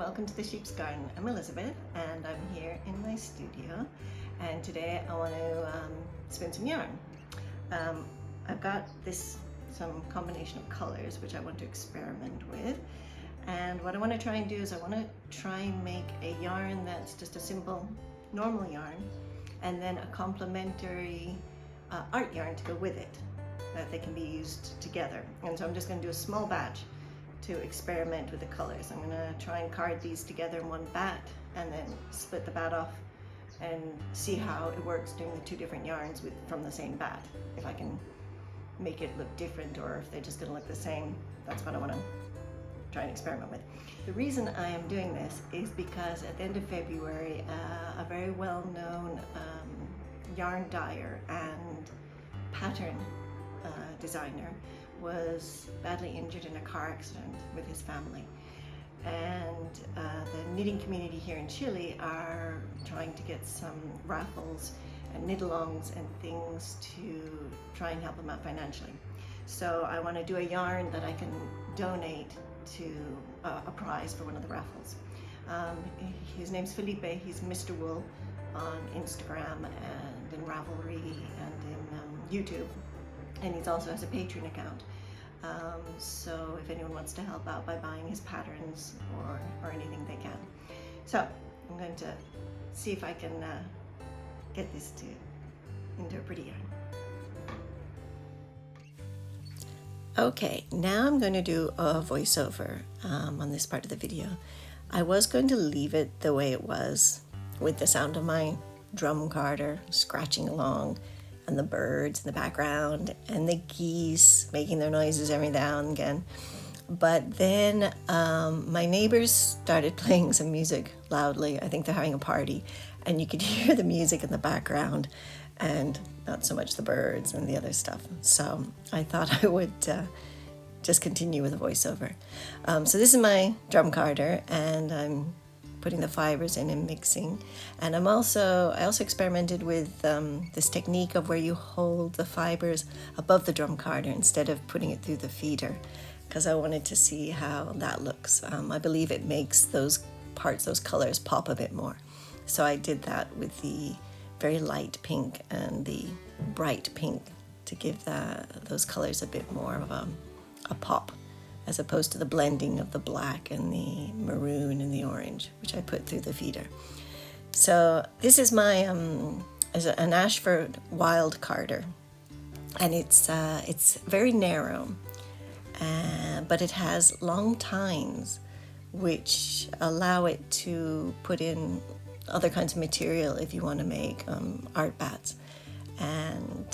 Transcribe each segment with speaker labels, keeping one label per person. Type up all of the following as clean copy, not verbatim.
Speaker 1: welcome to the Sheep's Garden. I'm Elizabeth and I'm here in my studio, and today I want to spin some yarn. I've got some combination of colors which I want to experiment with, and what I want to try and do is I want to try and make a yarn that's just a simple normal yarn and then a complementary art yarn to go with it, that they can be used together. And so I'm just going to do a small batch to experiment with the colors. I'm gonna try and card these together in one bat and then split the bat off and see how it works doing the two different yarns from the same bat. If I can make it look different or if they're just gonna look the same, that's what I wanna try and experiment with. The reason I am doing this is because at the end of February, a very well-known yarn dyer and pattern designer was badly injured in a car accident with his family, and the knitting community here in Chile are trying to get some raffles and knit-alongs and things to try and help him out financially. So I want to do a yarn that I can donate to a prize for one of the raffles. His name's Felipe. He's Mr. Wool on Instagram and in Ravelry and in YouTube, and he also has a Patreon account. So if anyone wants to help out by buying his patterns or anything, they can. So I'm going to see if I can get this into a pretty yarn. Okay, now I'm going to do a voiceover on this part of the video. I was going to leave it the way it was, with the sound of my drum carder scratching along and the birds in the background and the geese making their noises every now and again. But then my neighbors started playing some music loudly. I think they're having a party, and you could hear the music in the background and not so much the birds and the other stuff. So I thought I would just continue with a voiceover. So this is my drum carder, and I'm putting the fibers in and mixing. And I also experimented with this technique of where you hold the fibers above the drum carder instead of putting it through the feeder, because I wanted to see how that looks. I believe it makes those colors pop a bit more. So I did that with the very light pink and the bright pink to give those colors a bit more of a pop, as opposed to the blending of the black and the maroon and the orange, which I put through the feeder. So this is my an Ashford wild carder, and it's very narrow, but it has long tines which allow it to put in other kinds of material if you want to make art bats. And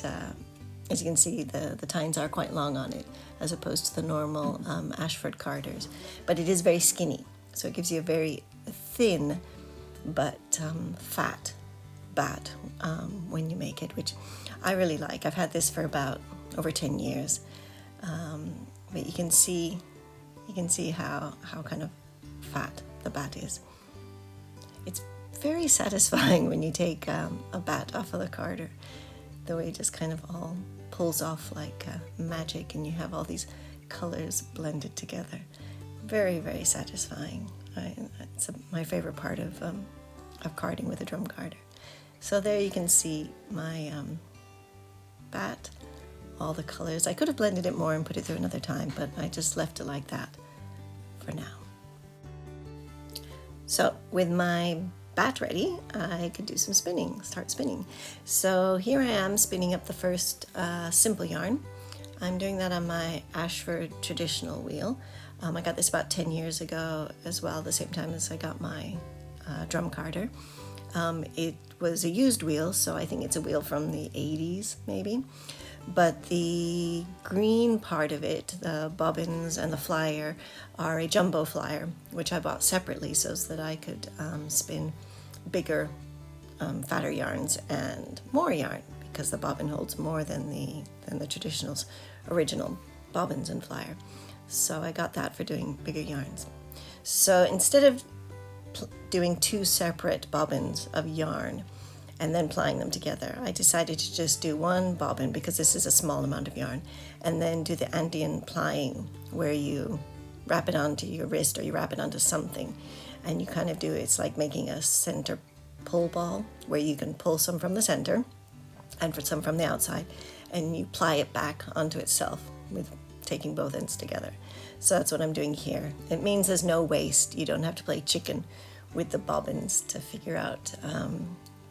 Speaker 1: as you can see, the tines are quite long on it, as opposed to the normal Ashford carders. But it is very skinny, so it gives you a very thin but fat bat when you make it, which I really like. I've had this for about over 10 years, but you can see how kind of fat the bat is. It's very satisfying when you take a bat off of the carder, the way it just kind of all pulls off like magic, and you have all these colors blended together. Very, very satisfying. It's my favorite part of carding with a drum carder. So there you can see my bat, all the colors. I could have blended it more and put it through another time, but I just left it like that for now. So with my bat ready, I could do some spinning, start spinning. So here I am spinning up the first simple yarn. I'm doing that on my Ashford Traditional Wheel. I got this about 10 years ago as well, the same time as I got my drum carder. It was a used wheel, so I think it's a wheel from the 80s maybe. But the green part of it, the bobbins and the flyer, are a jumbo flyer, which I bought separately so that I could spin bigger, fatter yarns and more yarn, because the bobbin holds more than the traditional's original bobbins and flyer. So I got that for doing bigger yarns. So instead of doing two separate bobbins of yarn and then plying them together, I decided to just do one bobbin, because this is a small amount of yarn, and then do the Andean plying, where you wrap it onto your wrist or you wrap it onto something, and you kind of do, it's like making a center pull ball where you can pull some from the center and for some from the outside, and you ply it back onto itself with taking both ends together. So that's what I'm doing here. It means there's no waste. You don't have to play chicken with the bobbins to figure out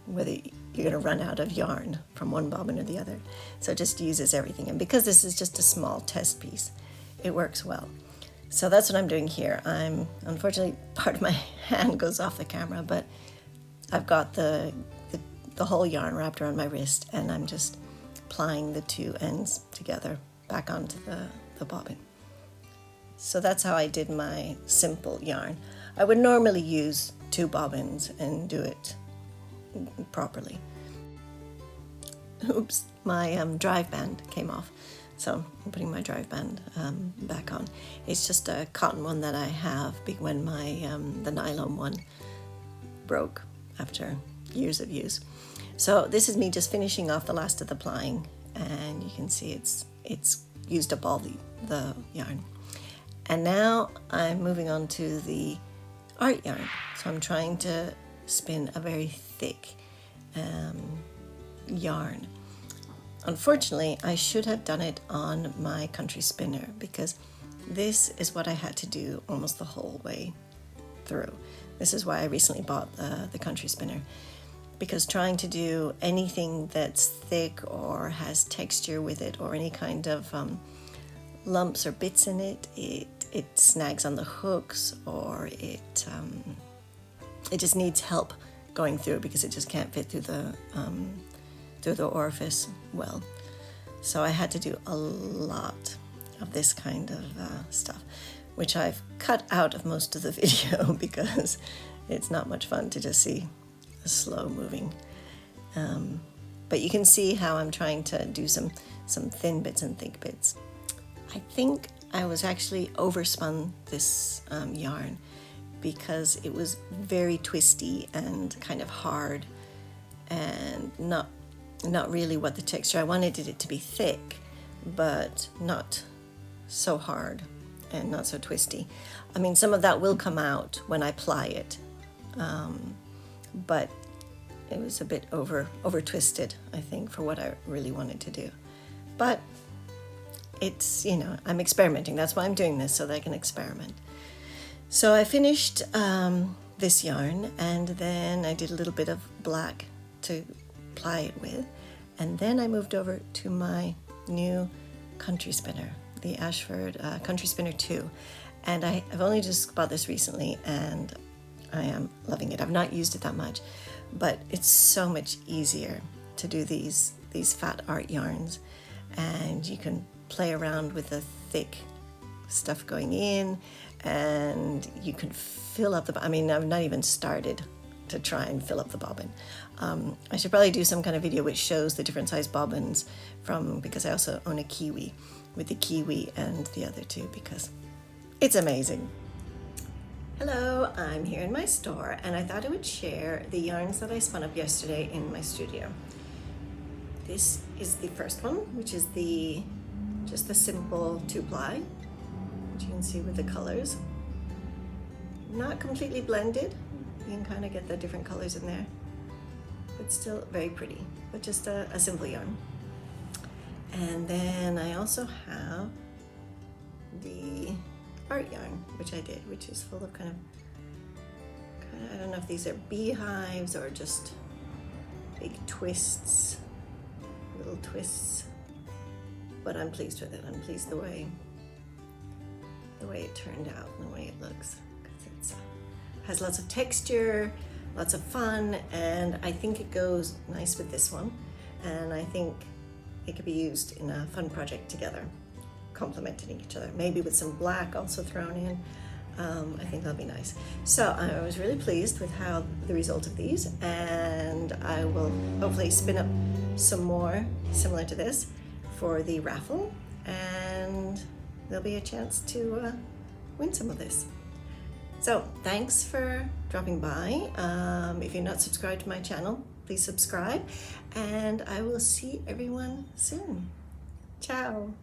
Speaker 1: whether you're going to run out of yarn from one bobbin or the other. So it just uses everything. And because this is just a small test piece, it works well. So that's what I'm doing here. Unfortunately, part of my hand goes off the camera, but I've got the whole yarn wrapped around my wrist, and I'm just plying the two ends together back onto the bobbin. So that's how I did my simple yarn. I would normally use 2 bobbins and do it properly. Oops, my drive band came off, so I'm putting my drive band back on. It's just a cotton one that I have when my the nylon one broke after years of use. So this is me just finishing off the last of the plying, and you can see it's used up all the yarn. And now I'm moving on to the art yarn. So I'm trying to spin a very thick yarn. Unfortunately, I should have done it on my country spinner, because this is what I had to do almost the whole way through. This is why I recently bought the country spinner, because trying to do anything that's thick or has texture with it, or any kind of lumps or bits in it, it snags on the hooks, or it just needs help going through, because it just can't fit through the orifice well. So I had to do a lot of this kind of stuff, which I've cut out of most of the video because it's not much fun to just see a slow moving. But you can see how I'm trying to do some thin bits and thick bits. I think I was actually overspun this yarn, because it was very twisty and kind of hard, and not really what the texture. I wanted it to be thick, but not so hard and not so twisty. I mean, some of that will come out when I ply it, but it was a bit over twisted, I think, for what I really wanted to do. But it's, I'm experimenting. That's why I'm doing this, so that I can experiment. So I finished this yarn, and then I did a little bit of black to ply it with, and then I moved over to my new country spinner, the Ashford Country Spinner 2, and I've only just bought this recently, and I am loving it. I've not used it that much, but it's so much easier to do these fat art yarns, and you can play around with the thick stuff going in, and you can fill up I've not even started to try and fill up the bobbin. I should probably do some kind of video which shows the different size bobbins because I also own a kiwi, with the kiwi and the other two, because it's amazing. Hello, I'm here in my store, and I thought I would share the yarns that I spun up yesterday in my studio. This is the first one, which is just the simple 2-ply, which you can see with the colors. Not completely blended. You can kind of get the different colors in there, but still very pretty, but just a simple yarn. And then I also have the art yarn, which I did, which is full of kind of I don't know if these are beehives or just big twists, little twists, but I'm pleased with it. I'm pleased the way it turned out and the way it looks, because it has lots of texture, lots of fun, and I think it goes nice with this one, and I think it could be used in a fun project together, complementing each other, maybe with some black also thrown in. I think that'll be nice. So I was really pleased with how the result of these, and I will hopefully spin up some more similar to this for the raffle, and there'll be a chance to win some of this. So thanks for dropping by. If you're not subscribed to my channel, please subscribe, and I will see everyone soon. Ciao.